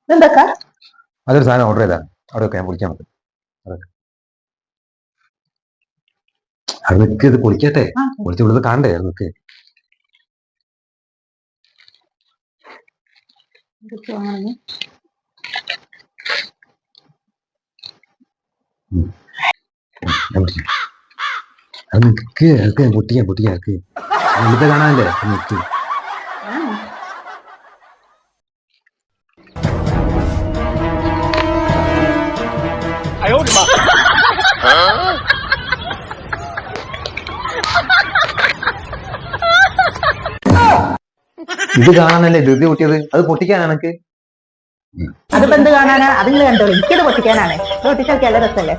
എന്താ അതൊരു സാധനം ഓർഡർ ചെയ്താ അവിടെ വെക്കാൻ പൊളിക്കാൻ നമുക്ക് അത് നിൽക്ക് ഇത് പൊളിക്കട്ടെ പൊളിച്ച് ഇവിടുന്ന് കാണണ്ടേ അത് നിൽക്ക് അത് നിൽക്ക് അതൊക്കെ പൊട്ടിക്കാൻ ഇവിടുത്തെ കാണാനല്ലേ നിൽക്ക് ഇത് കാണാനല്ലേ ധൃതി പൊട്ടിയത് അത് പൊട്ടിക്കാനാണ് എനിക്ക് അതിപ്പോ എന്ത് കാണാനാ അത് നിങ്ങൾ കണ്ടോളൂ എനിക്കത് പൊട്ടിക്കാനാണ് പൊട്ടിച്ചൊക്കെ നല്ല രസമല്ലേ